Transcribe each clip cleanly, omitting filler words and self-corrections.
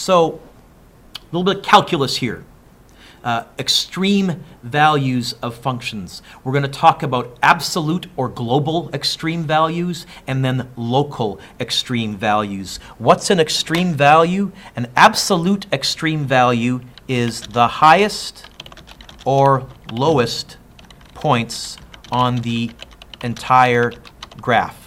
So a little bit of calculus here. Extreme values of functions. We're going to talk about absolute or global extreme values and then local extreme values. What's an extreme value? An absolute extreme value is the highest or lowest points on the entire graph.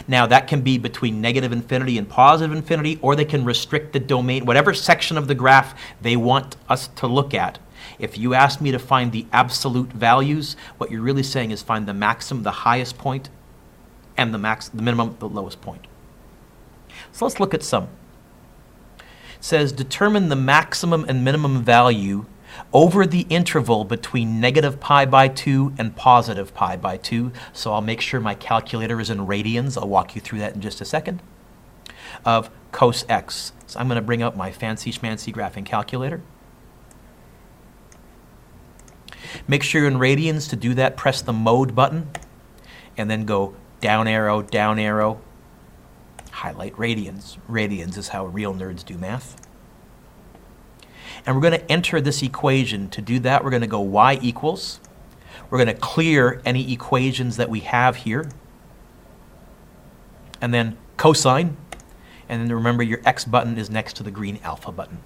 Now that can be between negative infinity and positive infinity, or they can restrict the domain, whatever section of the graph they want us to look at. If you ask me to find the absolute values, what you're really saying is find the maximum, the highest point, and the minimum, the lowest point. So let's look at some. It says determine the maximum and minimum value over the interval between negative pi by 2 and positive pi by 2. So I'll make sure my calculator is in radians. I'll walk you through that in just a second. Of cos x. So I'm going to bring out my fancy schmancy graphing calculator. Make sure you're in radians. To do that, press the mode button and then go down arrow, highlight radians. Radians is how real nerds do math. And we're going to enter this equation. To do that, we're going to go y equals. We're going to clear any equations that we have here. And then cosine. And then remember, your x button is next to the green alpha button.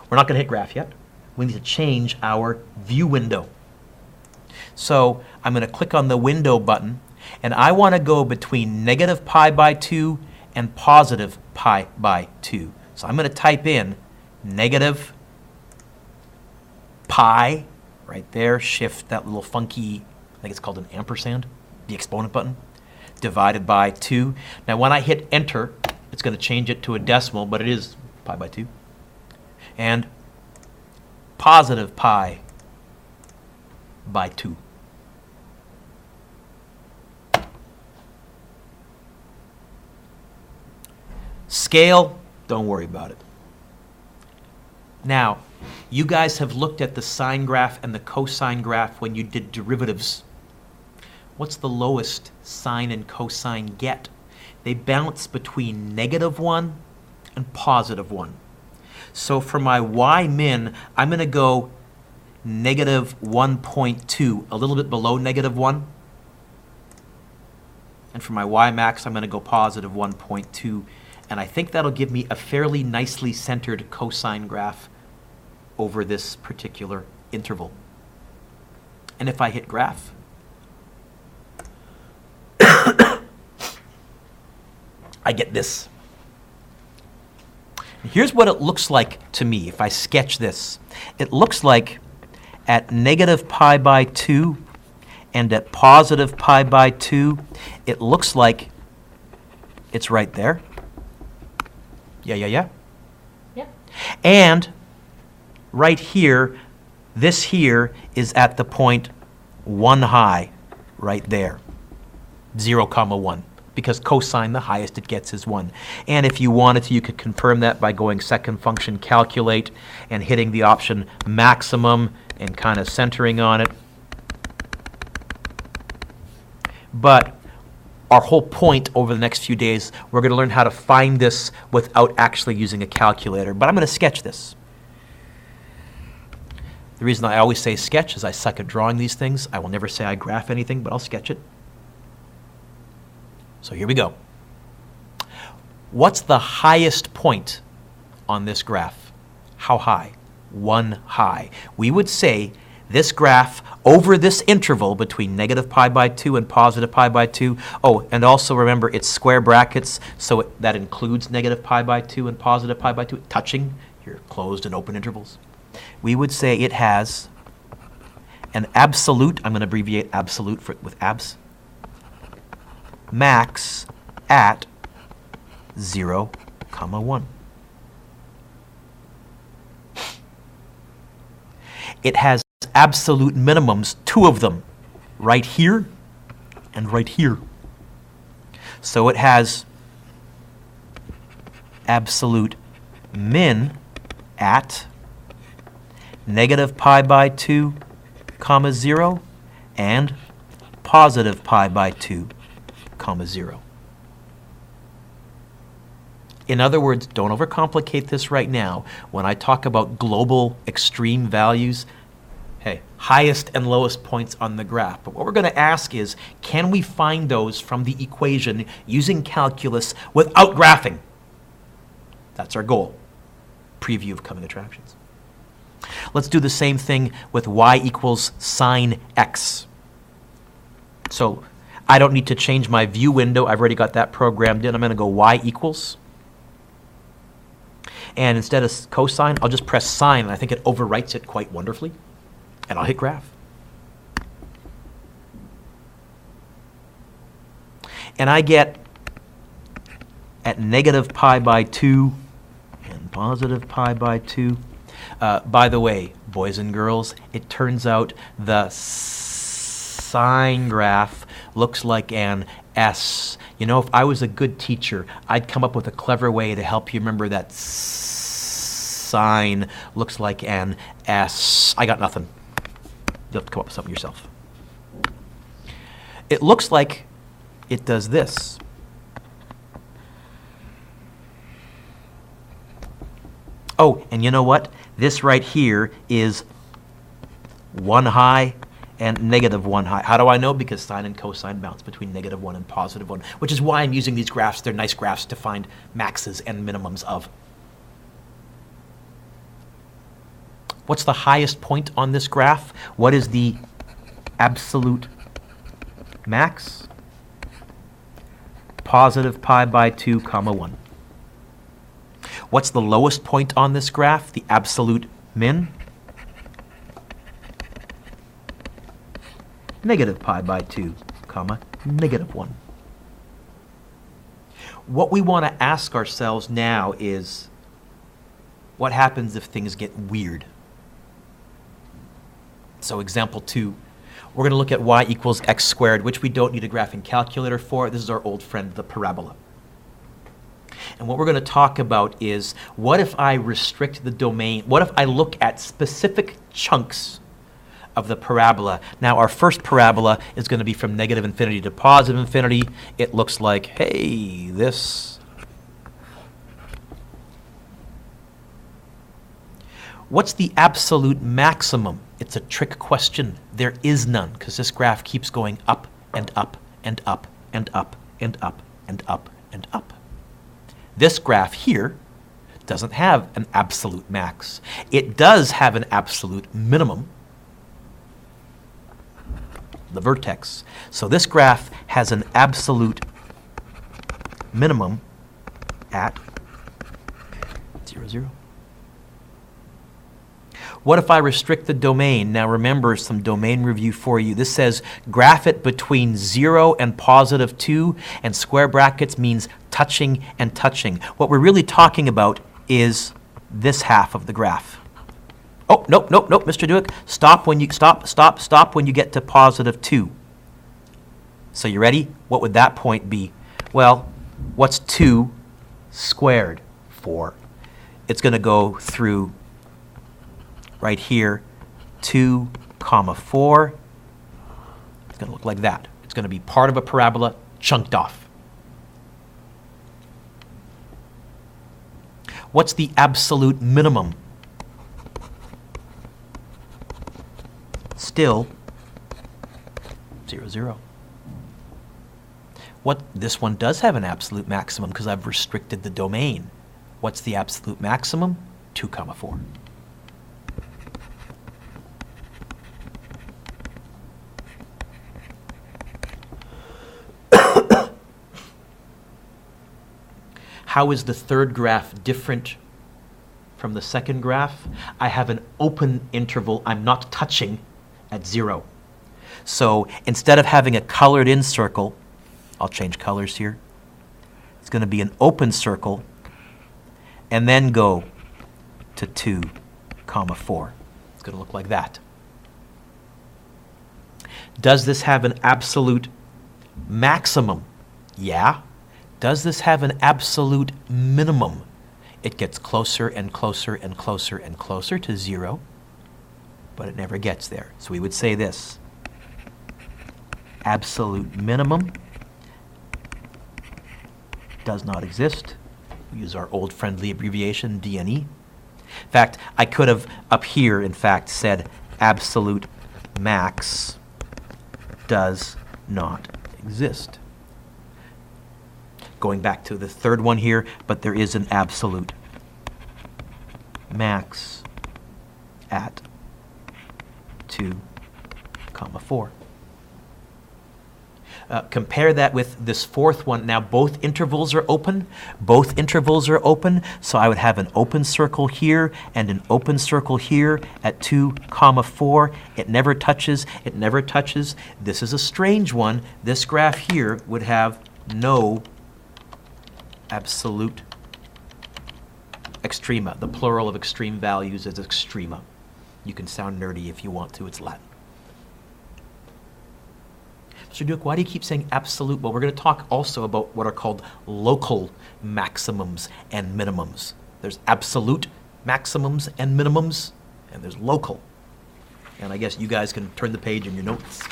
We're not going to hit graph yet. We need to change our view window. So I'm going to click on the window button, and I want to go between negative pi by 2 and positive pi by 2. So I'm going to type in negative pi, right there, shift that little funky, I think it's called an ampersand, the exponent button, divided by 2. Now when I hit enter, it's going to change it to a decimal, but it is pi by 2. And positive pi by 2. Scale, don't worry about it. Now, you guys have looked at the sine graph and the cosine graph when you did derivatives. What's the lowest sine and cosine get? They bounce between -1 and +1. So for my y min, I'm going to go -1.2, a little bit below -1. And for my y max, I'm going to go +1.2. And I think that'll give me a fairly nicely centered cosine graph over this particular interval. And if I hit graph, I get this. Here's what it looks like to me if I sketch this. It looks like at negative pi by 2 and at positive pi by 2, it looks like it's right there. Yeah. Yep. And right here, this here is at the point 1 high, right there, 0, 1, because cosine, the highest it gets is 1. And if you wanted to, you could confirm that by going second function calculate and hitting the option maximum and kind of centering on it. But our whole point over the next few days, we're going to learn how to find this without actually using a calculator. But I'm going to sketch this. The reason I always say sketch is I suck at drawing these things. I will never say I graph anything, but I'll sketch it. So here we go. What's the highest point on this graph? How high? 1 high. We would say this graph over this interval between negative pi by 2 and positive pi by 2. Oh, and also remember it's square brackets, so that includes negative pi by 2 and positive pi by 2, touching your closed and open intervals. We would say it has an absolute, I'm going to abbreviate absolute with abs, max at 0, 1. It has absolute minimums, 2 of them, right here and right here. So it has absolute min at negative pi by 2, 0, and positive pi by 2, 0. In other words, don't overcomplicate this right now. When I talk about global extreme values, hey, highest and lowest points on the graph. But what we're going to ask is, can we find those from the equation using calculus without graphing? That's our goal. Preview of coming attractions. Let's do the same thing with y equals sine x. So I don't need to change my view window. I've already got that programmed in. I'm going to go y equals. And instead of cosine, I'll just press sine. And I think it overwrites it quite wonderfully. And I'll hit graph. And I get at negative pi by 2 and positive pi by 2. By the way, boys and girls, it turns out the sine graph looks like an S. You know, if I was a good teacher, I'd come up with a clever way to help you remember that sine looks like an S. I got nothing. You'll have to come up with something yourself. It looks like it does this. Oh, and you know what? This right here is 1 high and negative 1 high. How do I know? Because sine and cosine bounce between negative 1 and positive 1, which is why I'm using these graphs. They're nice graphs to find maxes and minimums of. What's the highest point on this graph? What is the absolute max? Positive pi by 2 comma 1. What's the lowest point on this graph? The absolute min? Negative pi by 2 comma negative 1. What we want to ask ourselves now is, what happens if things get weird? So example 2, we're going to look at y equals x squared, which we don't need a graphing calculator for. This is our old friend, the parabola. And what we're going to talk about is, what if I restrict the domain? What if I look at specific chunks of the parabola? Now, our first parabola is going to be from negative infinity to positive infinity. It looks like, hey, this. What's the absolute maximum? It's a trick question. There is none, because this graph keeps going up and up and up and up and up and up and up. This graph here doesn't have an absolute max. It does have an absolute minimum, the vertex. So this graph has an absolute minimum at 0, 0. What if I restrict the domain? Now remember, some domain review for you. This says graph it between 0 and positive 2, and square brackets means touching and touching. What we're really talking about is this half of the graph. Oh, nope, Mr. Dueck. Stop when you get to positive 2. So you ready? What would that point be? Well, what's 2 squared? 4. It's going to go through right here, 2 comma 4. It's going to look like that. It's going to be part of a parabola chunked off. What's the absolute minimum? Still 0, 0. This one does have an absolute maximum because I've restricted the domain. What's the absolute maximum? 2 comma 4. How is the third graph different from the second graph? I have an open interval. I'm not touching at 0. So instead of having a colored in circle, I'll change colors here. It's going to be an open circle and then go to 2 comma 4. It's going to look like that. Does this have an absolute maximum? Yeah. Does this have an absolute minimum? It gets closer and closer and closer and closer to 0, but it never gets there. So we would say this: absolute minimum does not exist. We use our old friendly abbreviation, DNE. In fact, I could have up here, in fact, said absolute max does not exist. Going back to the third one here, but there is an absolute max at 2, 4. Compare that with this fourth one. Now both intervals are open. Both intervals are open. So I would have an open circle here and an open circle here at 2, 4. It never touches. It never touches. This is a strange one. This graph here would have no absolute extrema. The plural of extreme values is extrema. You can sound nerdy if you want to. It's Latin. Mr. Dueck, why do you keep saying absolute? Well, we're going to talk also about what are called local maximums and minimums. There's absolute maximums and minimums, and there's local. And I guess you guys can turn the page in your notes.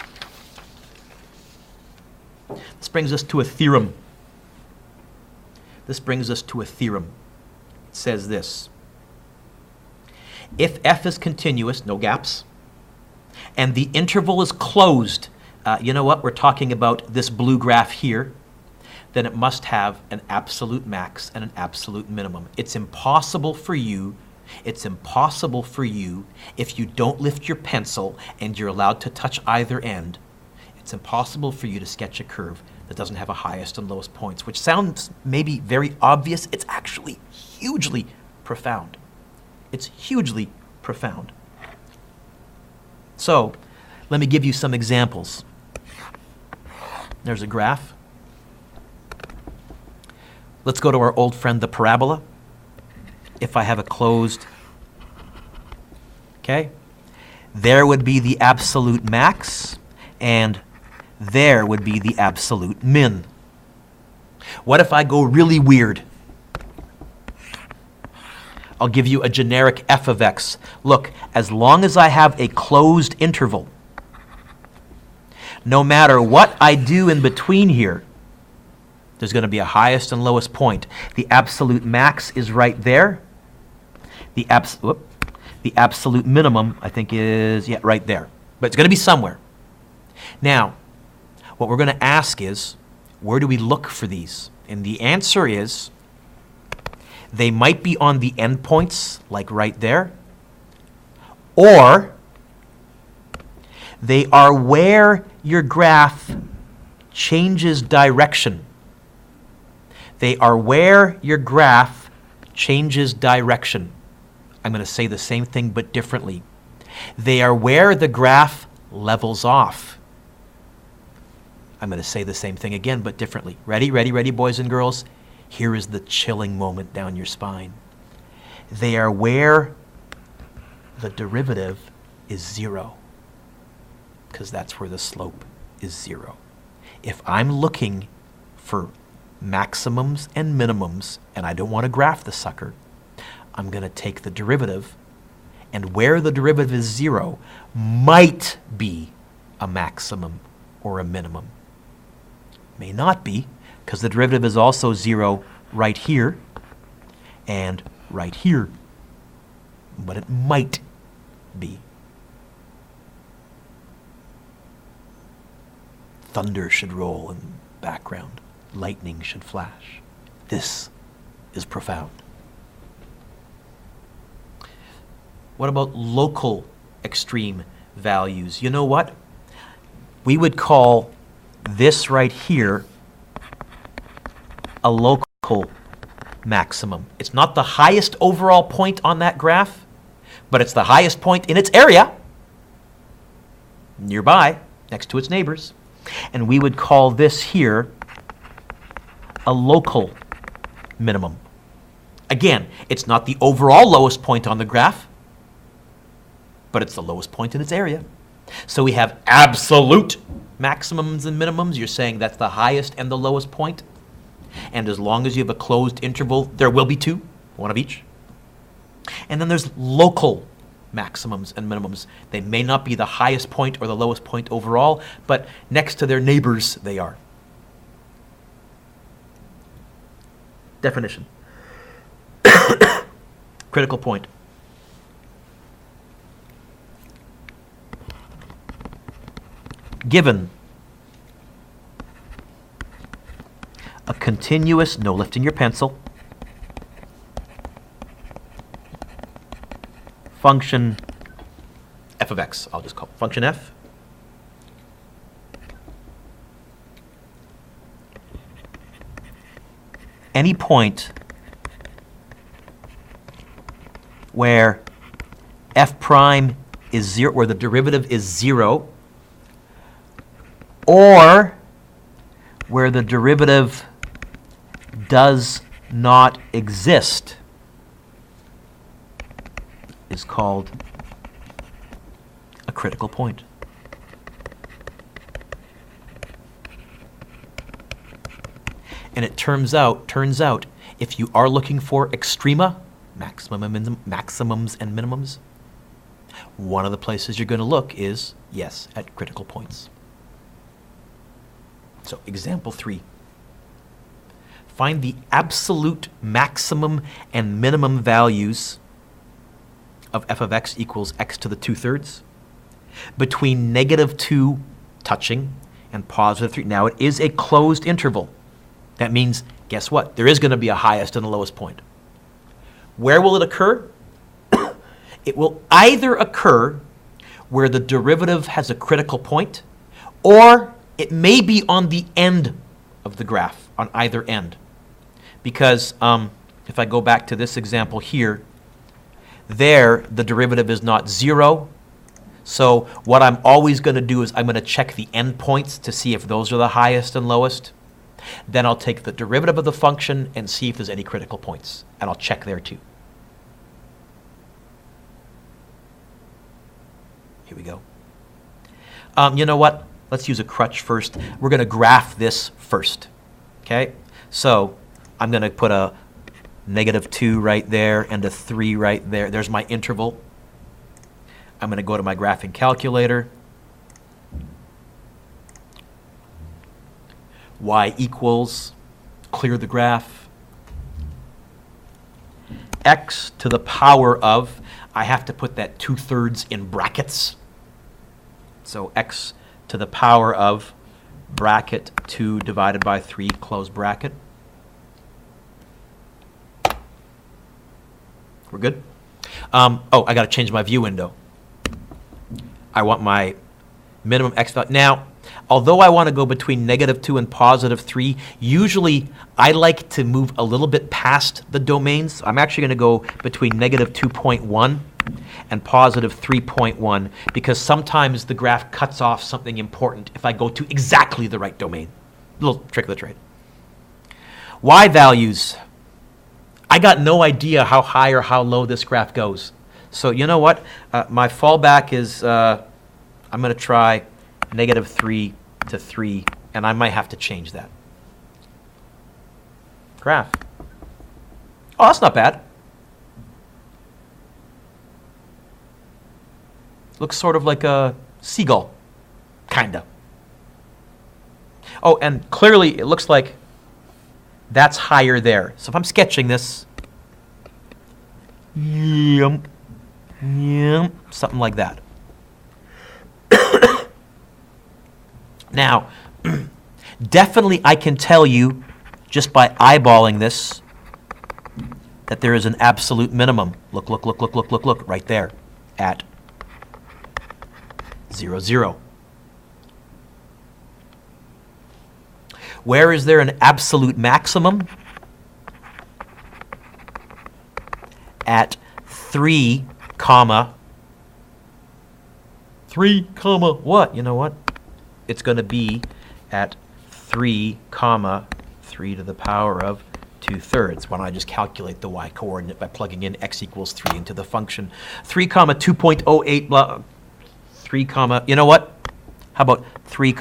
This brings us to a theorem. This brings us to a theorem. It says this. If f is continuous, no gaps, and the interval is closed, you know what? We're talking about this blue graph here. Then it must have an absolute max and an absolute minimum. It's impossible for you if you don't lift your pencil and you're allowed to touch either end, it's impossible for you to sketch a curve that doesn't have a highest and lowest points, which sounds maybe very obvious. It's actually hugely profound. It's hugely profound. So, let me give you some examples. There's a graph. Let's go to our old friend, the parabola. If I have a closed, okay, there would be the absolute max, and there would be the absolute min. What if I go really weird? I'll give you a generic f of x. Look, as long as I have a closed interval, no matter what I do in between here, there's going to be a highest and lowest point. The absolute max is right there. The absolute minimum, I think, is right there. But it's going to be somewhere. Now, what we're going to ask is, where do we look for these? And the answer is, they might be on the endpoints, like right there, or they are where your graph changes direction. They are where your graph changes direction. I'm going to say the same thing but differently. They are where the graph levels off. I'm going to say the same thing again but differently. Ready, ready, ready, boys and girls? Here is the chilling moment down your spine. They are where the derivative is 0, because that's where the slope is 0. If I'm looking for maximums and minimums, and I don't want to graph the sucker, I'm going to take the derivative, and where the derivative is 0 might be a maximum or a minimum. May not be, because the derivative is also 0 right here and right here. But it might be. Thunder should roll in the background. Lightning should flash. This is profound. What about local extreme values? You know what? We would call this right here a local maximum. It's not the highest overall point on that graph, but it's the highest point in its area, nearby, next to its neighbors. And we would call this here a local minimum. Again, it's not the overall lowest point on the graph, but it's the lowest point in its area. So we have absolute maximums and minimums. You're saying that's the highest and the lowest point. And as long as you have a closed interval, there will be two, one of each. And then there's local maximums and minimums. They may not be the highest point or the lowest point overall, but next to their neighbors, they are. Definition. Critical point. Given a continuous, no lifting your pencil, function f of x, I'll just call it function f, any point where f prime is 0, where the derivative is 0, or where the derivative does not exist, is called a critical point. And it turns out, if you are looking for extrema, maximums and minimums, one of the places you're going to look is, yes, at critical points. So example 3. Find the absolute maximum and minimum values of f of x equals x to the 2/3 between -2 touching and +3. Now it is a closed interval. That means, guess what? There is going to be a highest and a lowest point. Where will it occur? It will either occur where the derivative has a critical point, or it may be on the end of the graph, on either end. Because if I go back to this example here, there the derivative is not 0. So what I'm always going to do is I'm going to check the endpoints to see if those are the highest and lowest. Then I'll take the derivative of the function and see if there's any critical points. And I'll check there too. Here we go. You know what? Let's use a crutch first. We're going to graph this first. Okay? So I'm going to put a -2 right there and a 3 right there. There's my interval. I'm going to go to my graphing calculator. Y equals, clear the graph, x to the power of, I have to put that 2/3 in brackets. So x to the power of bracket 2 divided by 3, close bracket. We're good? Oh, I got to change my view window. I want my minimum x value. Now, although I want to go between -2 and +3, usually I like to move a little bit past the domains. I'm actually going to go between -2.1 and +3.1 because sometimes the graph cuts off something important if I go to exactly the right domain. Little trick of the trade. Y values. I got no idea how high or how low this graph goes. So you know what? My fallback is I'm going to try -3 to 3, and I might have to change that. Graph. Oh, that's not bad. Looks sort of like a seagull, kinda. Oh, and clearly it looks like that's higher there. So if I'm sketching this, something like that. Now, definitely I can tell you, just by eyeballing this, that there is an absolute minimum. Look, right there at 0, 0. Where is there an absolute maximum? At 3, 3, what? You know what? It's going to be at 3, 3 to the power of 2/3. Why don't I just calculate the y coordinate by plugging in x equals 3 into the function. 3, 2.08, blah, 3, you know what? How about 3,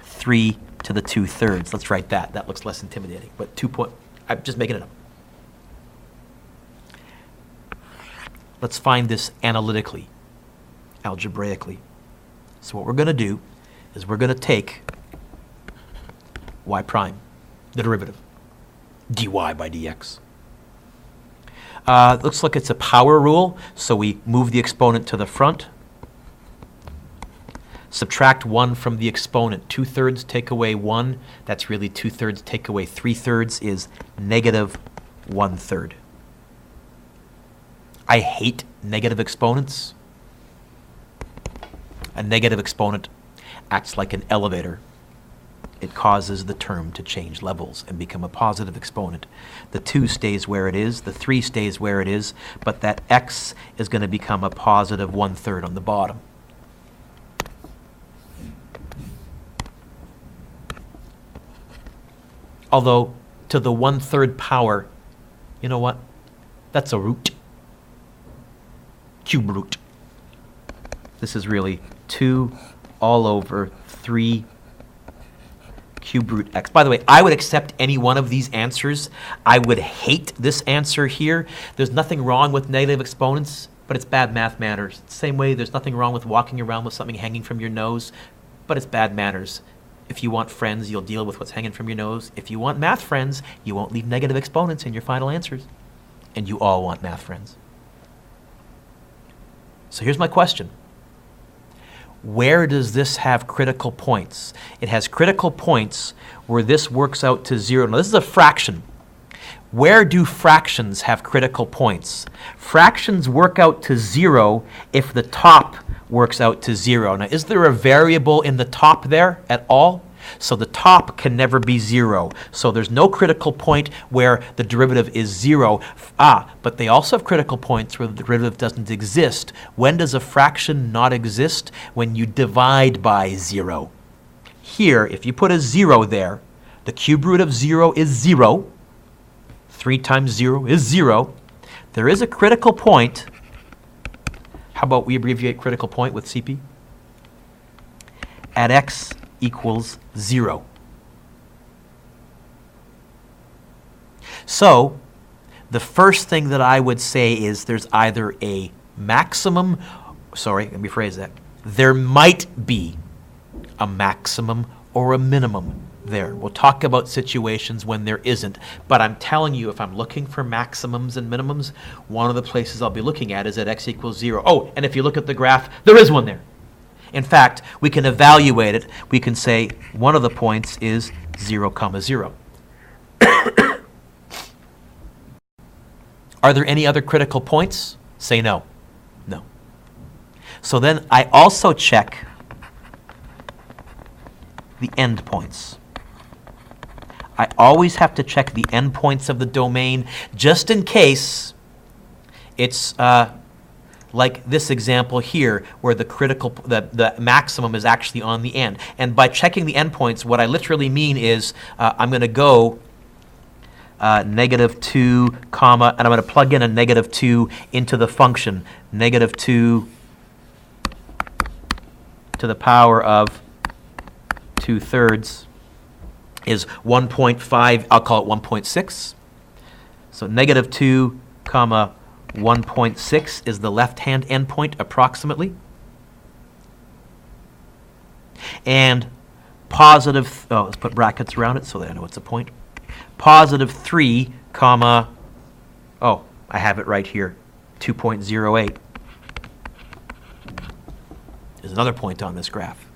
3 to the 2/3? Let's write that. That looks less intimidating. But I'm just making it up. Let's find this analytically, algebraically. So what we're going to do is we're going to take y prime, the derivative, dy by dx. Looks like it's a power rule, so we move the exponent to the front. Subtract 1 from the exponent. 2/3 take away 1. That's really 2/3 take away 3/3 is negative 1/3. I hate negative exponents. A negative exponent acts like an elevator. It causes the term to change levels and become a positive exponent. The 2 stays where it is, the 3 stays where it is, but that x is going to become a positive 1/3 on the bottom. Although, to the 1/3 power, you know what? That's a root. Cube root. This is really 2 all over 3 cube root x. By the way, I would accept any one of these answers. I would hate this answer here. There's nothing wrong with negative exponents, but it's bad math manners. Same way, there's nothing wrong with walking around with something hanging from your nose, but it's bad manners. If you want friends, you'll deal with what's hanging from your nose. If you want math friends, you won't leave negative exponents in your final answers. And you all want math friends. So here's my question. Where does this have critical points? It has critical points where this works out to 0. Now, this is a fraction. Where do fractions have critical points? Fractions work out to 0 if the top works out to 0. Now, is there a variable in the top there at all? So the top can never be 0. So there's no critical point where the derivative is 0. But they also have critical points where the derivative doesn't exist. When does a fraction not exist? When you divide by 0. Here, if you put a 0 there, the cube root of 0 is 0. 3 times 0 is 0. There is a critical point. How about we abbreviate critical point with CP? At x equals 0. So, the first thing that I would say is there's either a maximum, let me phrase that. There might be a maximum or a minimum there. We'll talk about situations when there isn't, but I'm telling you, if I'm looking for maximums and minimums, one of the places I'll be looking at is at x equals 0. Oh, and if you look at the graph, there is one there. In fact, we can evaluate it. We can say one of the points is 0, 0. Are there any other critical points? Say no. No. So then I also check the endpoints. I always have to check the endpoints of the domain just in case it's like this example here where the maximum is actually on the end. And by checking the endpoints, what I literally mean is I'm going to go -2, comma, and I'm going to plug in a -2 into the function. -2 to the power of 2/3 is 1.5, I'll call it 1.6. So -2, comma, 1.6 is the left-hand endpoint approximately. And positive, let's put brackets around it so that I know it's a point. +3, comma, I have it right here, 2.08 is another point on this graph.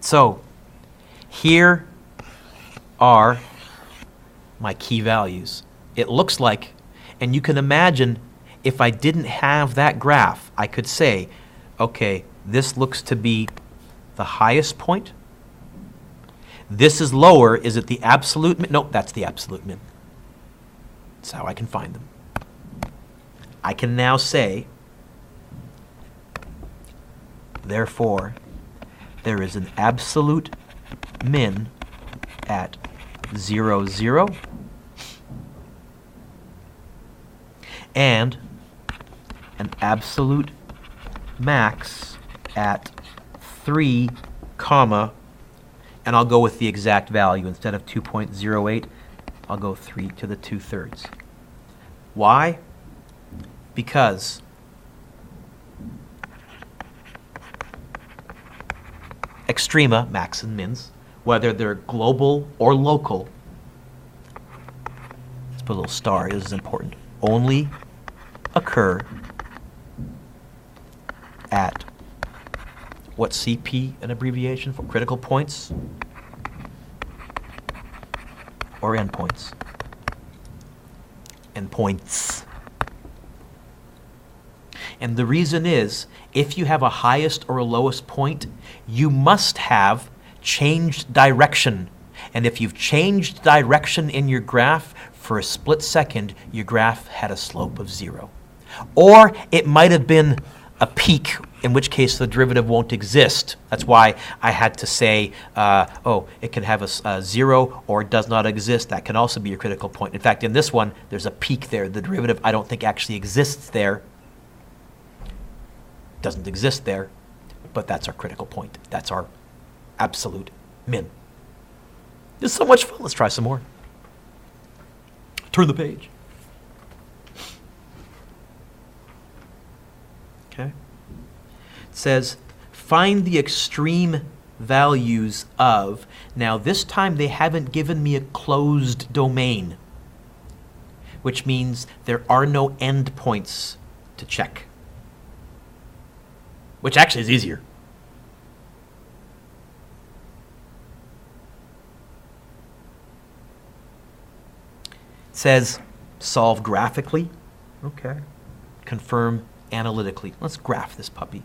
So here are my key values. It looks like, and you can imagine if I didn't have that graph, I could say, okay, this looks to be the highest point. This is lower. Is it the absolute min? Nope, that's the absolute min. That's how I can find them. I can now say, therefore, there is an absolute min at 0, 0, and an absolute max at 3, comma, and I'll go with the exact value. Instead of 2.08, I'll go 3 to the 2/3. Why? Because extrema, max and mins, whether they're global or local, put a little star, this is important, only occur at, what's CP an abbreviation for? Critical points or endpoints? Endpoints. And the reason is, if you have a highest or a lowest point, you must have changed direction. And if you've changed direction in your graph for a split second, your graph had a slope of 0. Or it might have been a peak, in which case the derivative won't exist. That's why I had to say, it can have a 0 or it does not exist. That can also be a critical point. In fact, in this one, there's a peak there. The derivative, I don't think, actually exists there. Doesn't exist there, but that's our critical point. That's our absolute min. This is so much fun. Let's try some more. Turn the page. Okay. It says, find the extreme values of. Now, this time they haven't given me a closed domain, which means there are no endpoints to check, which actually is easier. It says, solve graphically. Okay. Confirm analytically. Let's graph this puppy.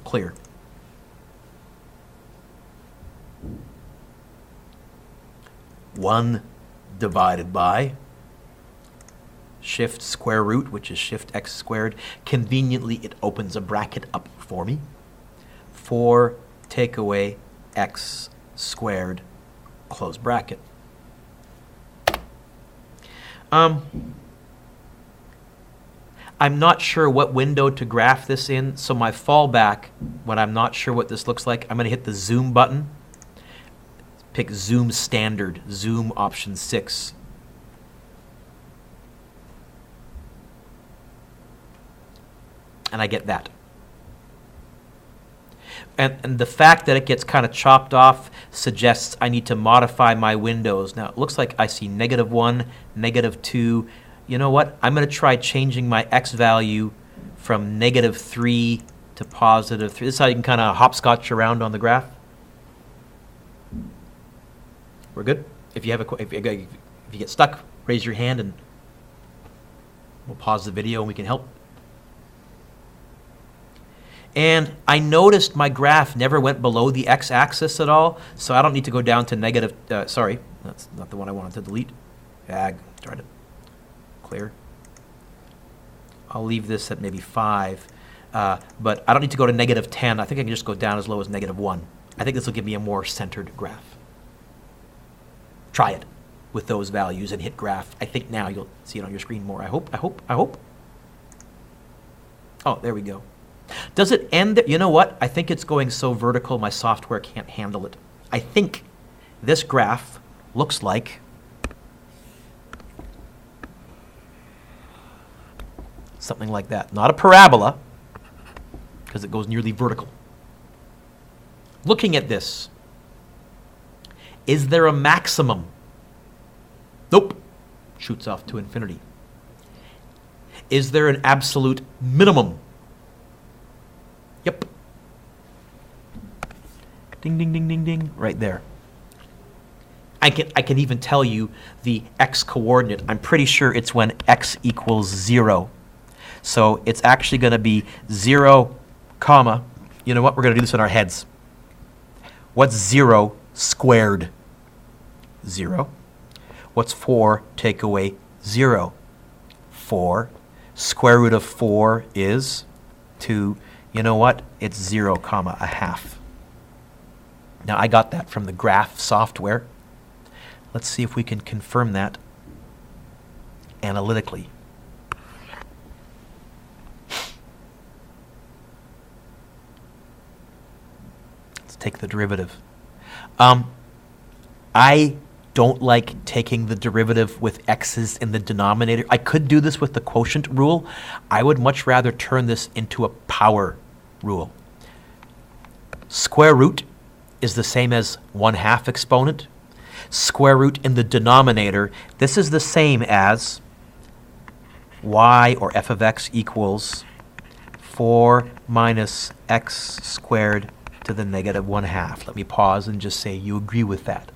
Clear. One divided by shift square root, which is shift x squared. Conveniently, it opens a bracket up for me. 4 take away x squared, close bracket. I'm not sure what window to graph this in, so my fallback, when I'm not sure what this looks like, I'm going to hit the zoom button, pick zoom standard, zoom option 6. And I get that. And the fact that it gets kind of chopped off suggests I need to modify my windows. Now, it looks like I see -1, -2. You know what? I'm going to try changing my x value from -3 to +3. This is how you can kind of hopscotch around on the graph. We're good? If you get stuck, raise your hand and we'll pause the video and we can help. And I noticed my graph never went below the x-axis at all, so I don't need to go down to negative, sorry, that's not the one I wanted to delete. Try to clear. I'll leave this at maybe 5, but I don't need to go to -10. I think I can just go down as low as -1. I think this will give me a more centered graph. Try it with those values and hit graph. I think now you'll see it on your screen more. I hope. Oh, there we go. Does it end there? You know what? I think it's going so vertical my software can't handle it. I think this graph looks like something like that. Not a parabola, because it goes nearly vertical. Looking at this, is there a maximum? Nope. Shoots off to infinity. Is there an absolute minimum? Yep. Ding, ding, ding, ding, ding, right there. I can even tell you the x coordinate. I'm pretty sure it's when x equals 0. So it's actually going to be 0, comma. You know what? We're going to do this in our heads. What's 0 squared? 0. What's 4 take away 0? 4. Square root of 4 is 2. You know what? It's 0, comma, a half. Now, I got that from the graph software. Let's see if we can confirm that analytically. Let's take the derivative. I don't like taking the derivative with x's in the denominator. I could do this with the quotient rule. I would much rather turn this into a power rule. Square root is the same as 1/2 exponent. Square root in the denominator, this is the same as y, or f of x, equals 4 minus x squared to the negative 1/2. Let me pause and just say you agree with that.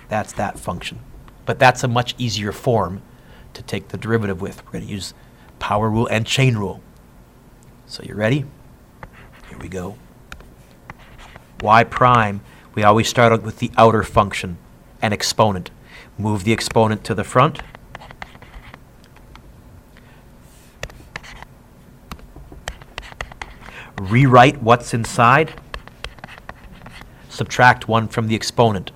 That's that function. But that's a much easier form to take the derivative with. We're going to use power rule and chain rule. So you ready? Here we go. Y prime, we always start out with the outer function, an exponent. Move the exponent to the front. Rewrite what's inside. Subtract 1 from the exponent.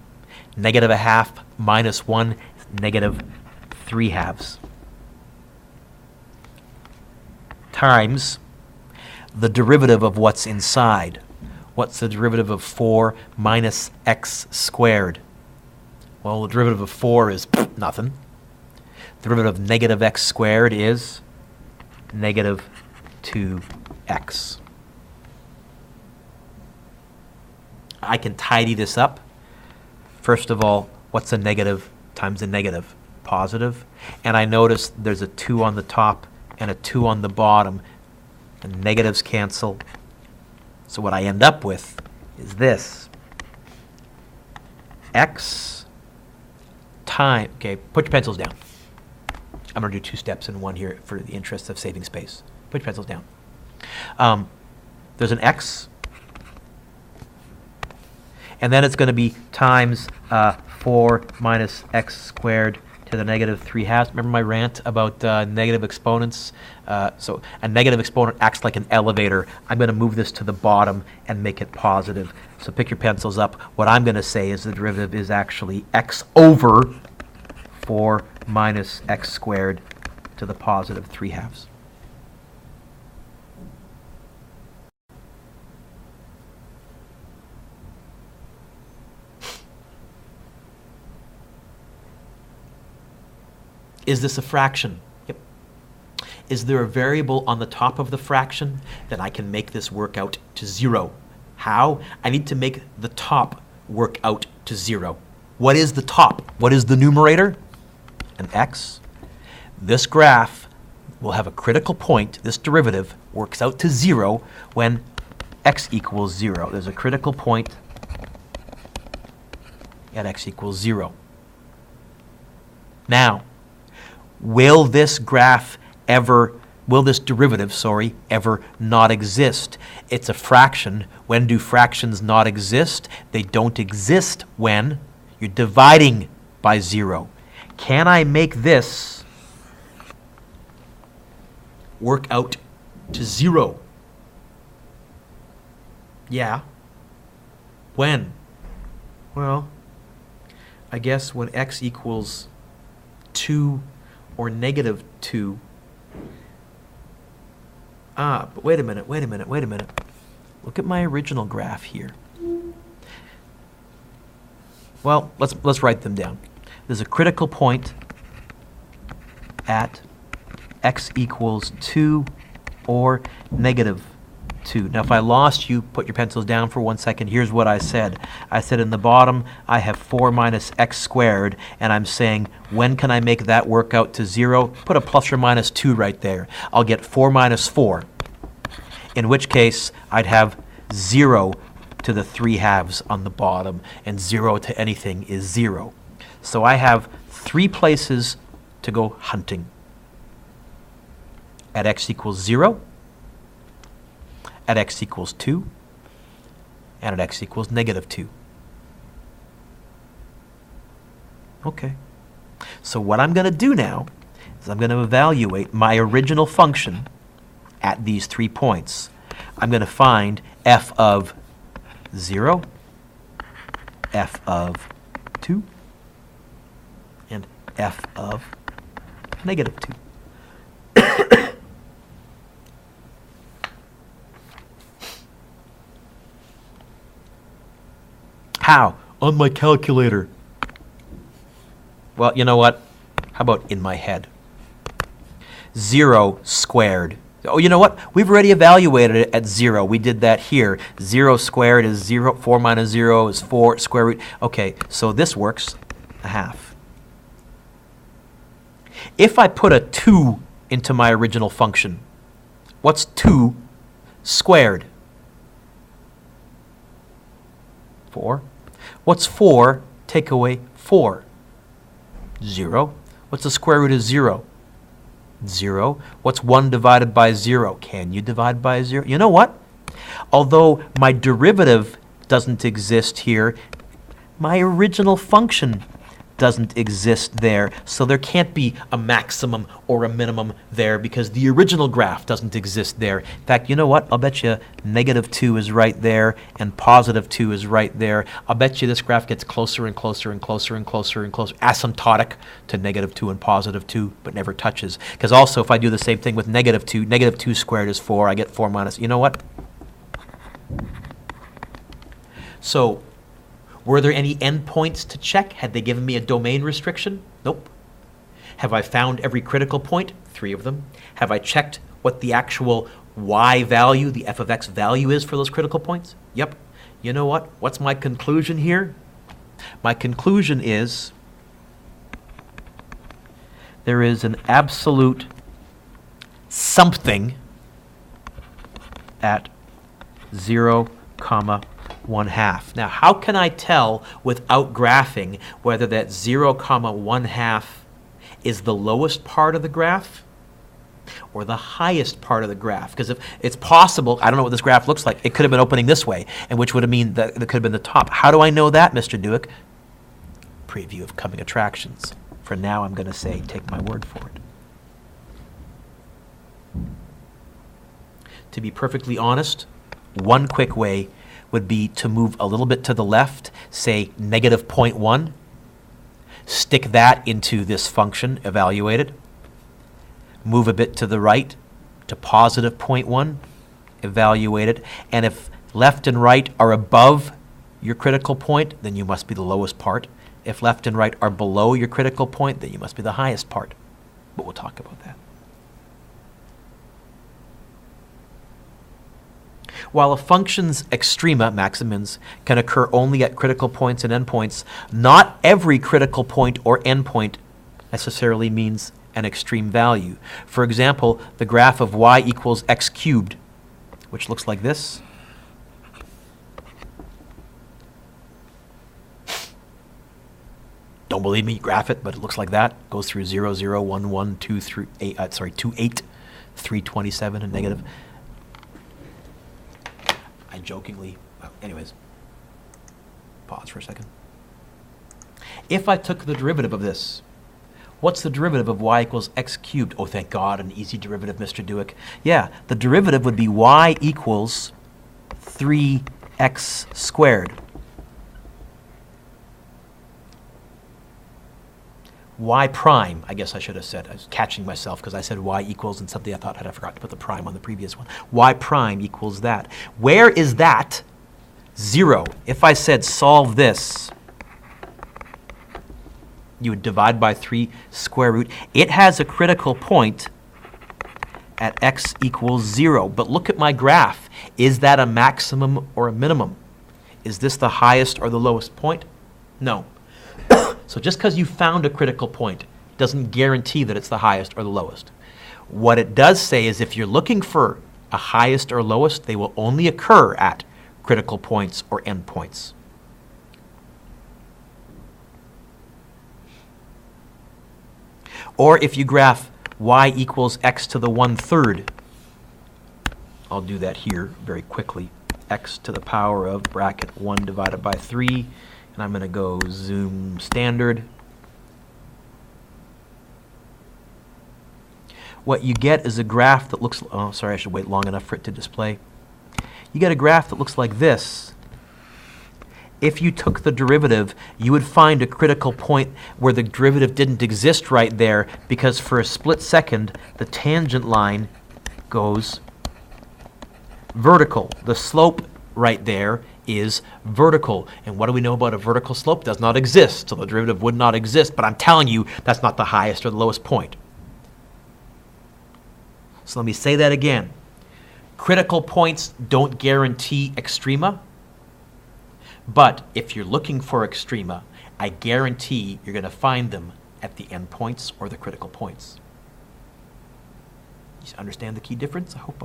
Negative 1/2 minus 1 is negative 3/2. Times the derivative of what's inside. What's the derivative of 4 minus x squared? Well, the derivative of 4 is nothing. The derivative of negative x squared is negative 2x. I can tidy this up. First of all, what's a negative times a negative? Positive. And I notice there's a 2 on the top and a 2 on the bottom. The negatives cancel. So what I end up with is this. X time, okay, put your pencils down. I'm going to do 2 steps in one here for the interest of saving space. Put your pencils down. There's an x, and then it's going to be times 4 minus x squared to the negative 3/2. Remember my rant about negative exponents? So a negative exponent acts like an elevator. I'm going to move this to the bottom and make it positive. So pick your pencils up. What I'm going to say is the derivative is actually x over 4 minus x squared to the positive 3/2. Is this a fraction? Yep. Is there a variable on the top of the fraction? Then I can make this work out to 0. How? I need to make the top work out to 0. What is the top? What is the numerator? An x. This graph will have a critical point. This derivative works out to 0 when x equals 0. There's a critical point at x equals 0. Now, will this derivative, ever not exist? It's a fraction. When do fractions not exist? They don't exist when you're dividing by 0. Can I make this work out to 0? Yeah. When? Well, I guess when x equals 2 or negative 2. But wait a minute. Look at my original graph here. Well, let's write them down. There's a critical point at x equals 2 or negative 2. Now, if I lost you, put your pencils down for 1 second. Here's what I said. I said in the bottom, I have 4 minus x squared, and I'm saying, when can I make that work out to 0? Put a plus or minus 2 right there. I'll get 4 minus 4, in which case I'd have 0 to the 3/2 on the bottom, and 0 to anything is 0. So I have 3 places to go hunting. At x equals 0, at x equals 2, and at x equals negative 2. Okay. So what I'm going to do now is I'm going to evaluate my original function at these 3 points. I'm going to find f of 0, f of 2, and f of negative 2. How? On my calculator. Well, you know what? How about in my head? 0 squared. Oh, you know what? We've already evaluated it at 0. We did that here. 0 squared is 0. 4 minus 0 is 4. Square root. Okay, so this works a half. If I put a 2 into my original function, what's 2 squared? 4. What's 4 take away 4? 0. What's the square root of 0? 0. What's 1 divided by 0? Can you divide by 0? You know what? Although my derivative doesn't exist here, my original function doesn't exist there. So there can't be a maximum or a minimum there because the original graph doesn't exist there. In fact, you know what? I'll bet you negative 2 is right there and positive 2 is right there. I'll bet you this graph gets closer and closer and closer and closer and closer, asymptotic to negative 2 and positive 2, but never touches. Because also, if I do the same thing with negative 2 squared is 4. I get 4 minus, you know what? So, were there any endpoints to check? Had they given me a domain restriction? Nope. Have I found every critical point? 3 of them. Have I checked what the actual y value, the f of x value is for those critical points? Yep. You know what? What's my conclusion here? My conclusion is there is an absolute something at 0, 1/2. Now, how can I tell without graphing whether that 0, 1/2 is the lowest part of the graph or the highest part of the graph? Because if it's possible, I don't know what this graph looks like, it could have been opening this way, and which would have mean that it could have been the top. How do I know that, Mr. Dueck? Preview of coming attractions. For now, I'm going to say, take my word for it. To be perfectly honest, one quick way would be to move a little bit to the left, say negative 0.1, stick that into this function, evaluate it, move a bit to the right to positive 0.1, evaluate it, and if left and right are above your critical point, then you must be the lowest part. If left and right are below your critical point, then you must be the highest part. But we'll talk about that. While a function's extrema, maximins, can occur only at critical points and endpoints, not every critical point or endpoint necessarily means an extreme value. For example, the graph of y equals x cubed, which looks like this. Don't believe me, graph it, but it looks like that. Goes through 0, 0, 1, 1, 2, 3, 8, 2, 8, 3, 27, and negative. I jokingly, anyways, pause for a second. If I took the derivative of this, what's the derivative of y equals x cubed? Oh, thank God, an easy derivative, Mr. Dueck. Yeah, the derivative would be y equals 3x squared. Y prime, I guess I should have said. I was catching myself because I said y equals and something I thought I forgot to put the prime on the previous one. Y prime equals that. Where is that? 0. If I said solve this, you would divide by 3 square root. It has a critical point at x equals 0. But look at my graph. Is that a maximum or a minimum? Is this the highest or the lowest point? No. So just because you found a critical point doesn't guarantee that it's the highest or the lowest. What it does say is if you're looking for a highest or lowest, they will only occur at critical points or endpoints. Or if you graph y equals x to the 1/3, I'll do that here very quickly, x to the power of bracket 1 divided by 3, and I'm going to go zoom standard. What you get is a graph that looks, oh, sorry, I should wait long enough for it to display. You get a graph that looks like this. If you took the derivative, you would find a critical point where the derivative didn't exist right there because for a split second, the tangent line goes vertical. The slope right there is vertical. And what do we know about a vertical slope? Does not exist. So the derivative would not exist, but I'm telling you that's not the highest or the lowest point. So let me say that again. Critical points don't guarantee extrema, but if you're looking for extrema, I guarantee you're going to find them at the endpoints or the critical points. You understand the key difference? I hope.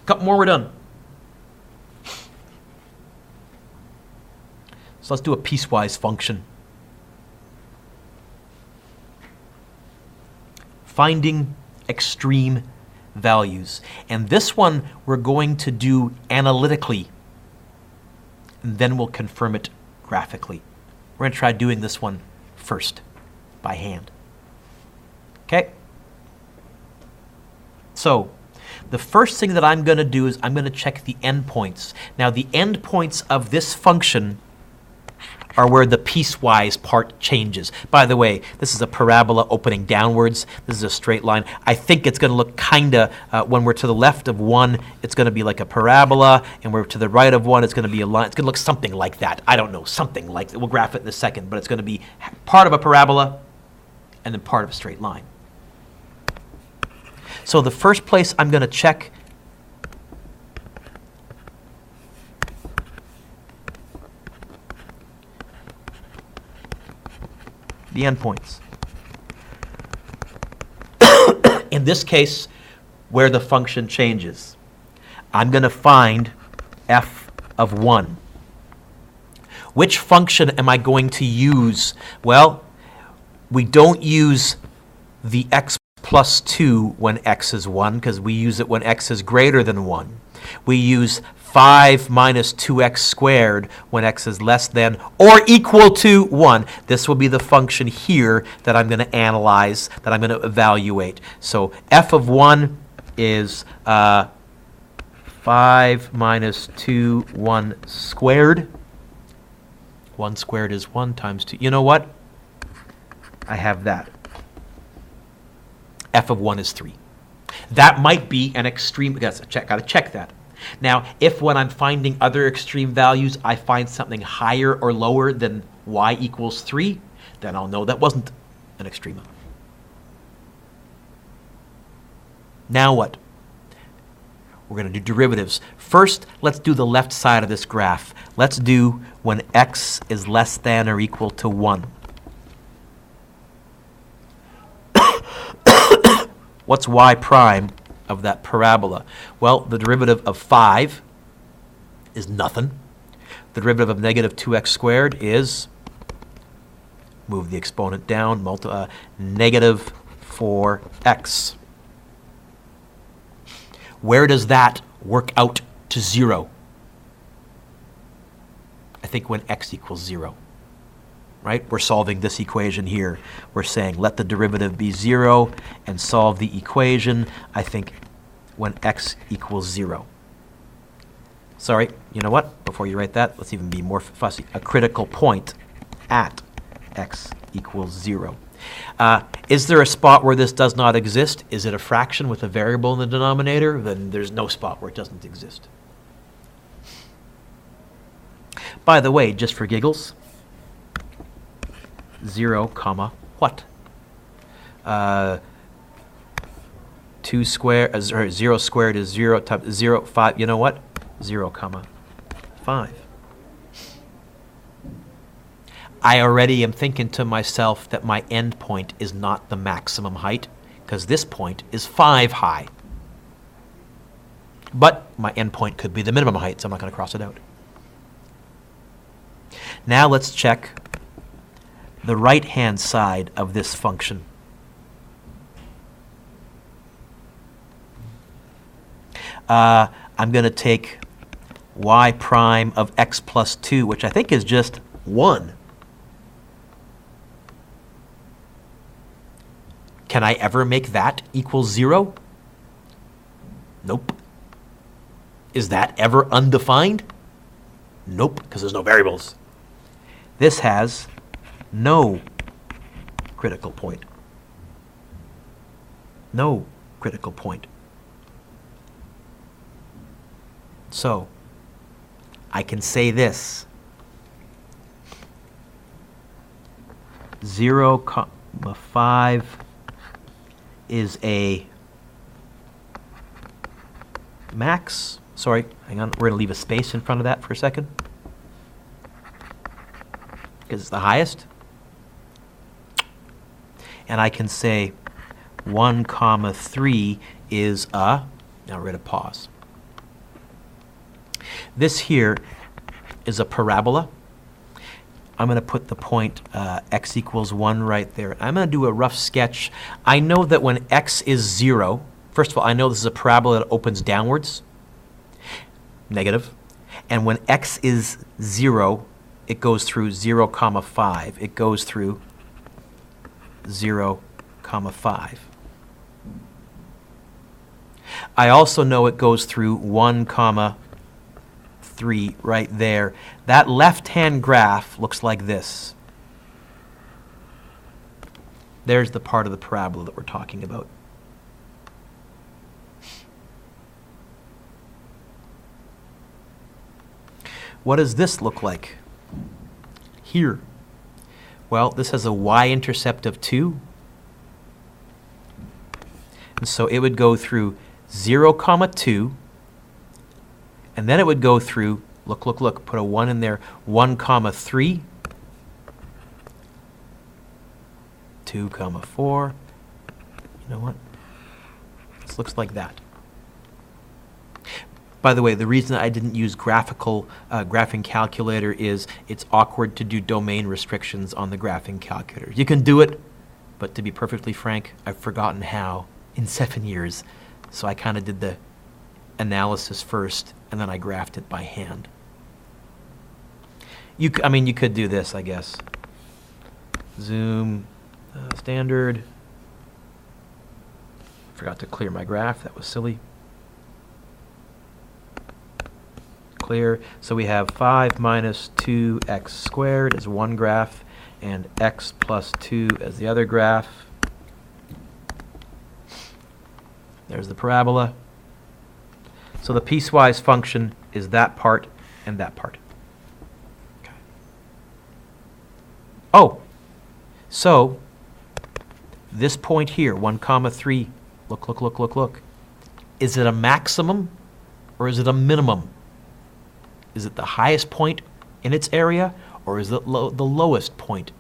Couple more, we're done. So let's do a piecewise function. Finding extreme values. And this one we're going to do analytically, and then we'll confirm it graphically. We're going to try doing this one first, by hand. Okay? So, the first thing that I'm going to do is I'm going to check the endpoints. Now, the endpoints of this function are where the piecewise part changes. By the way, this is a parabola opening downwards. This is a straight line. I think it's going to look kind of, when we're to the left of 1, it's going to be like a parabola, and we're to the right of 1, it's going to be a line. It's going to look something like that. I don't know, something like that. We'll graph it in a second, but it's going to be part of a parabola and then part of a straight line. So the first place I'm going to check the endpoints. In this case, where the function changes, I'm going to find f of 1. Which function am I going to use? Well, we don't use the x plus 2 when x is 1, because we use it when x is greater than 1. We use 5 minus 2x squared when x is less than or equal to 1. This will be the function here that I'm going to analyze, that I'm going to evaluate. So f of 1 is 5 minus 2, 1 squared. 1 squared is 1 times 2. You know what? I have that. F of 1 is 3. That might be an extreme, got to check that. Now, if when I'm finding other extreme values, I find something higher or lower than y equals 3, then I'll know that wasn't an extrema. Now what? We're going to do derivatives. First, let's do the left side of this graph. Let's do when x is less than or equal to 1. What's y prime of that parabola? Well, the derivative of 5 is nothing. The derivative of negative 2x squared is, move the exponent down, negative 4x. Where does that work out to 0? I think when x equals 0. Right? We're solving this equation here. We're saying let the derivative be 0 and solve the equation, I think, when x equals 0. Sorry, you know what? Before you write that, let's even be more fussy. A critical point at x equals 0. Is there a spot where this does not exist? Is it a fraction with a variable in the denominator? Then there's no spot where it doesn't exist. By the way, just for giggles, 0, comma, what? 2 squared, 0 squared is 0 times 0, 5, you know what? 0, comma, 5. I already am thinking to myself that my endpoint is not the maximum height, because this point is 5 high. But my endpoint could be the minimum height, so I'm not going to cross it out. Now let's check the right-hand side of this function. I'm going to take y prime of x plus 2, which I think is just 1. Can I ever make that equal 0? Nope. Is that ever undefined? Nope, because there's no variables. This has no critical point. No critical point. So, I can say this. 0, 5 is a max. Sorry, hang on. We're going to leave a space in front of that for a second, because it's the highest. And I can say 1, 3 is a, now we're going to pause. This here is a parabola. I'm going to put the point x equals 1 right there. I'm going to do a rough sketch. I know that when x is 0, first of all, I know this is a parabola that opens downwards, negative. And when x is 0, it goes through 0, 5. It goes through 0, 5. I also know it goes through 1, 3 right there. That left-hand graph looks like this. There's the part of the parabola that we're talking about. What does this look like here? Well, this has a y-intercept of 2. And so it would go through 0, 2, and then it would go through, look, put a 1 in there, 1, 3, 2, 4. You know what? This looks like that. By the way, the reason I didn't use graphing calculator is it's awkward to do domain restrictions on the graphing calculator. You can do it, but to be perfectly frank, I've forgotten how in 7 years. So I kind of did the analysis first, and then I graphed it by hand. You could do this, I guess. Zoom, standard. Forgot to clear my graph. That was silly. Clear. So we have 5 minus 2x squared as one graph, and x plus 2 as the other graph. There's the parabola. So the piecewise function is that part and that part. Okay. Oh, so this point here, 1, 3, look. Is it a maximum or is it a minimum? Is it the highest point in its area, or is it the lowest point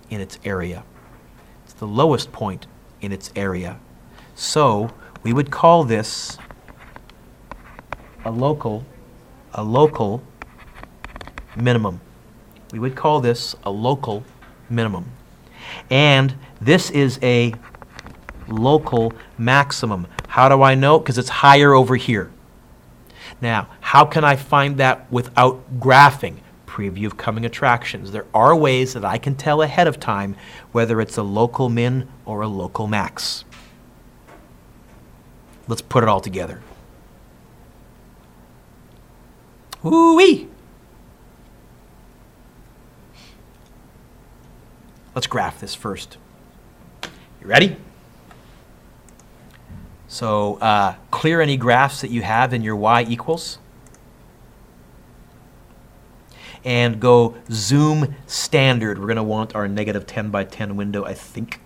in its area? It's the lowest point in its area. So we would call this a local minimum. We would call this a local minimum. And this is a local maximum. How do I know? Because it's higher over here. Now, how can I find that without graphing? Preview of coming attractions. There are ways that I can tell ahead of time whether it's a local min or a local max. Let's put it all together. Woo-wee! Let's graph this first. You ready? So clear any graphs that you have in your y equals. And go zoom standard. We're going to want our negative 10 by 10 window, I think.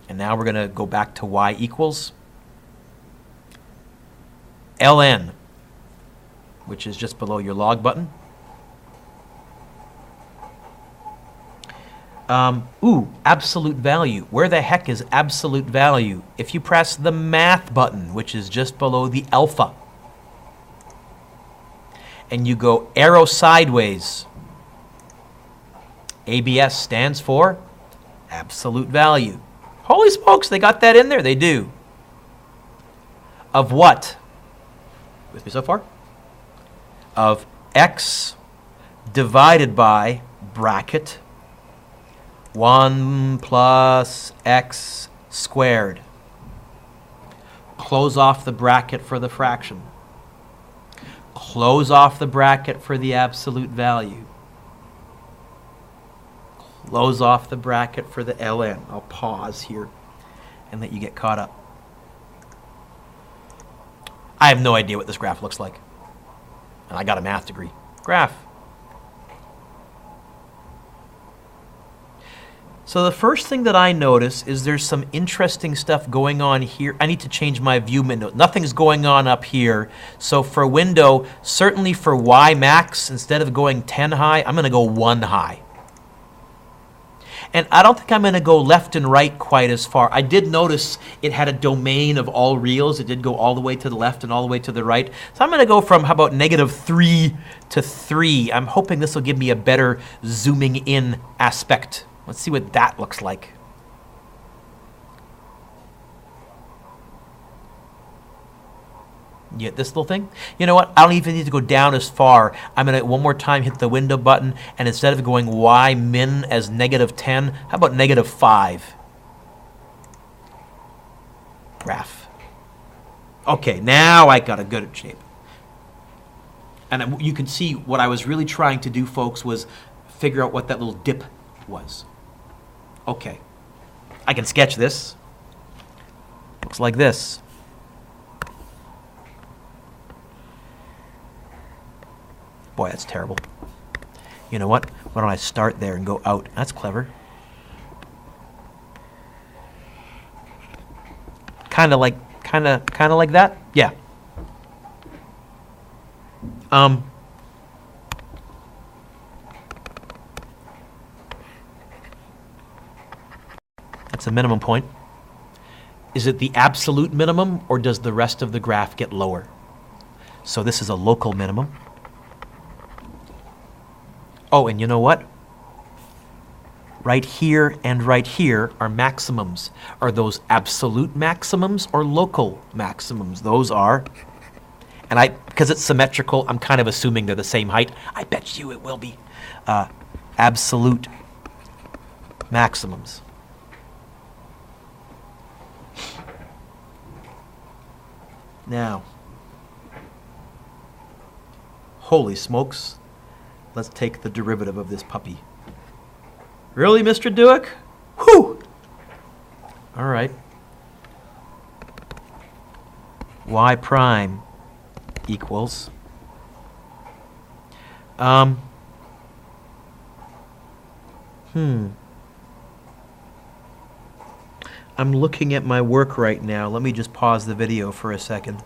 And now we're going to go back to y equals ln, which is just below your log button. Absolute value. Where the heck is absolute value? If you press the math button, which is just below the alpha, and you go arrow sideways, ABS stands for absolute value. Holy smokes, they got that in there. They do. Of what? With me so far? Of x divided by bracket 1 plus x squared. Close off the bracket for the fraction. Close off the bracket for the absolute value. Close off the bracket for the ln. I'll pause here and let you get caught up. I have no idea what this graph looks like. And I got a math degree. Graph. So the first thing that I notice is there's some interesting stuff going on here. I need to change my view window. Nothing's going on up here. So for window, certainly for Y max, instead of going 10 high, I'm going to go 1 high. And I don't think I'm going to go left and right quite as far. I did notice it had a domain of all reals. It did go all the way to the left and all the way to the right. So I'm going to go from, how about -3 to 3. I'm hoping this will give me a better zooming in aspect. Let's see what that looks like. You get this little thing? You know what? I don't even need to go down as far. I'm going to one more time hit the window button, and instead of going Y min as -10, how about -5? Graph. Okay, now I got a good shape. And you can see what I was really trying to do, folks, was figure out what that little dip was. Okay. I can sketch this. Looks like this. Boy, that's terrible. You know what? Why don't I start there and go out? That's clever. Kind of like that? Yeah. That's a minimum point. Is it the absolute minimum, or does the rest of the graph get lower? So this is a local minimum. Oh, and you know what? Right here and right here are maximums. Are those absolute maximums or local maximums? Those are. And because it's symmetrical, I'm kind of assuming they're the same height. I bet you it will be. Absolute maximums. Now, holy smokes. Let's take the derivative of this puppy. Really, Mr. Dueck? Whew! All right. Y prime equals. I'm looking at my work right now. Let me just pause the video for a second.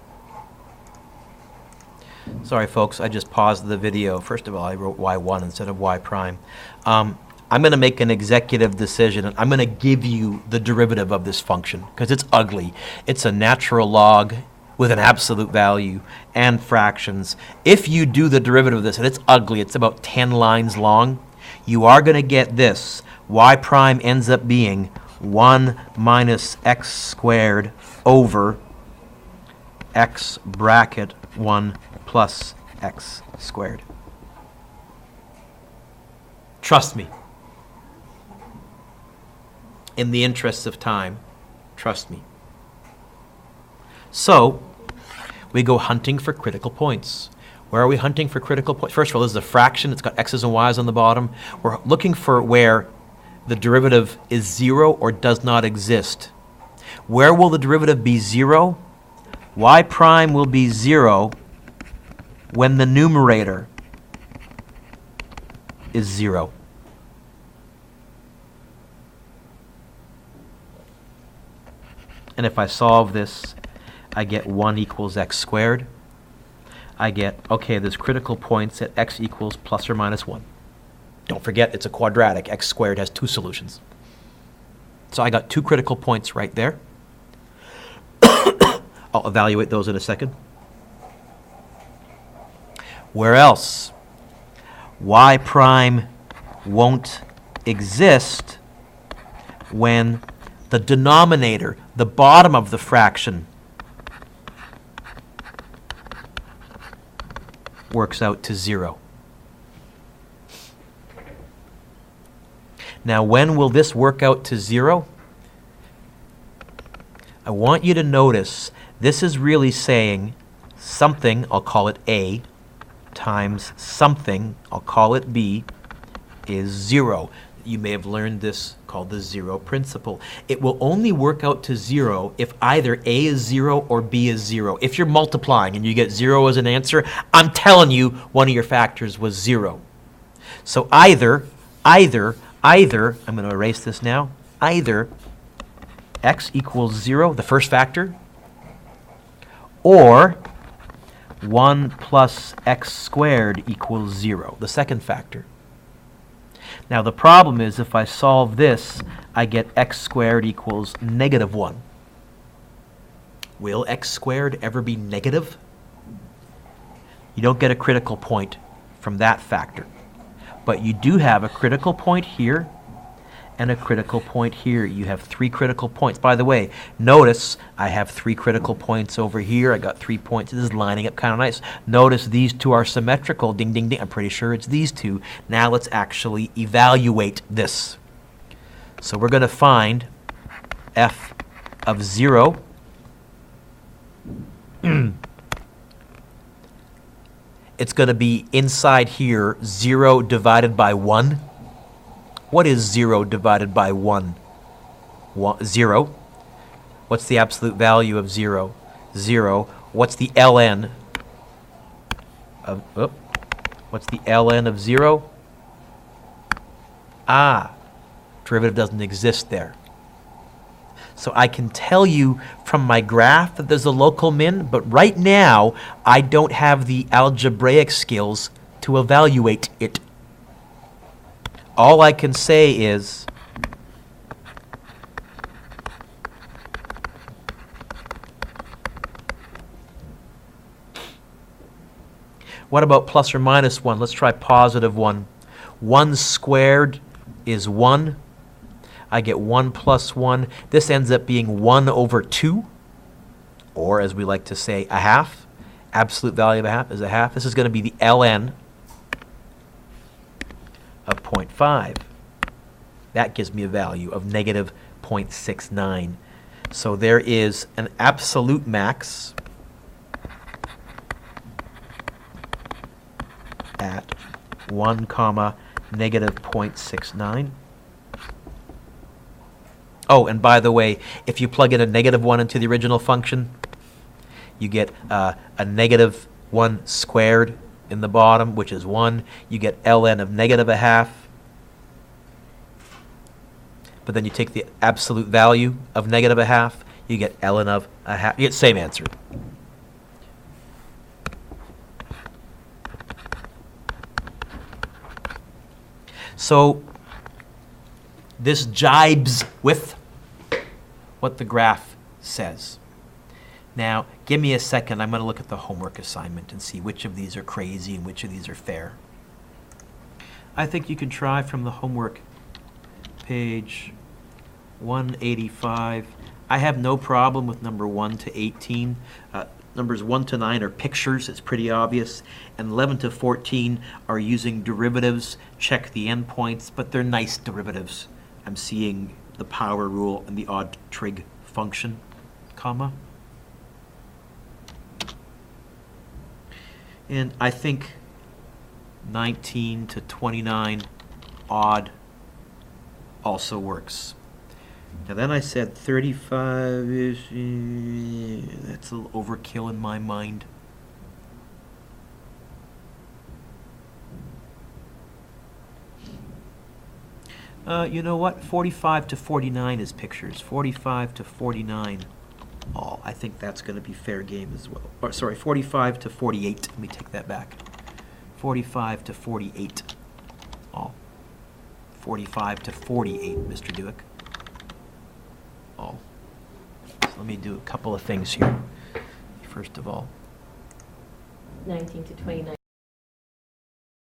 Sorry, folks, I just paused the video. First of all, I wrote Y1 instead of Y prime. I'm going to make an executive decision, and I'm going to give you the derivative of this function, because it's ugly. It's a natural log with an absolute value and fractions. If you do the derivative of this, and it's ugly, it's about 10 lines long, you are going to get this. Y prime ends up being 1 minus x squared over x bracket 1 plus x squared. Trust me. In the interests of time, trust me. So, we go hunting for critical points. Where are we hunting for critical points? First of all, this is a fraction. It's got x's and y's on the bottom. We're looking for where the derivative is 0 or does not exist. Where will the derivative be 0? Y prime will be 0 when the numerator is 0. And if I solve this, I get 1 equals x squared. I get, okay, there's critical points at x equals plus or minus 1. Don't forget, it's a quadratic. X squared has 2 solutions. So I got 2 critical points right there. I'll evaluate those in a second. Where else? Y prime won't exist when the denominator, the bottom of the fraction, works out to 0. Now, when will this work out to 0? I want you to notice this is really saying something, I'll call it A, times something, I'll call it B, is 0. You may have learned this called the 0 principle. It will only work out to 0 if either A is 0 or B is 0. If you're multiplying and you get 0 as an answer, I'm telling you one of your factors was 0. So either either, I'm going to erase this now, either x equals 0, the first factor, or 1 plus x squared equals 0, the second factor. Now the problem is if I solve this, I get x squared equals negative 1. Will x squared ever be negative? You don't get a critical point from that factor. But you do have a critical point here and a critical point here. You have 3 critical points. By the way, notice I have 3 critical points over here. I got 3 points. This is lining up kind of nice. Notice these two are symmetrical. Ding, ding, ding. I'm pretty sure it's these two. Now let's actually evaluate this. So we're going to find f of 0. It's going to be inside here, 0 divided by 1. What is 0 divided by 1? 0. What's the absolute value of 0? 0. What's the ln of, what's the ln of 0? Derivative doesn't exist there. So I can tell you from my graph that there's a local min, but right now I don't have the algebraic skills to evaluate it. All I can say is what about plus or minus 1? Let's try positive 1. 1 squared is 1. I get 1 plus 1. This ends up being 1 over 2, or as we like to say, a half. Absolute value of a half is a half. This is going to be the ln of 0.5. That gives me a value of negative 0.69. So there is an absolute max at 1 comma negative 0.69. Oh, and by the way, if you plug in a negative 1 into the original function, you get a negative 1 squared in the bottom, which is 1. You get ln of negative a half. But then you take the absolute value of negative a half, you get ln of a half. You get the same answer. So this jibes with what the graph says. Now, give me a second. I'm going to look at the homework assignment and see which of these are crazy and which of these are fair. I think you can try from the homework, page 185. I have no problem with number 1 to 18. Numbers 1 to 9 are pictures. It's pretty obvious. And 11 to 14 are using derivatives. Check the endpoints, but they're nice derivatives. I'm seeing the power rule and the odd trig function, comma. And I think 19 to 29 odd also works. Now then I said 35 is, that's a little overkill in my mind. You know what? 45 to 49 is pictures. 45 to 49. Oh, I think that's going to be fair game as well. Or sorry, 45 to 48. Let me take that back. 45 to 48. Oh. 45 to 48, Mr. Dueck. Oh. So let me do a couple of things here. First of all. 19 to 29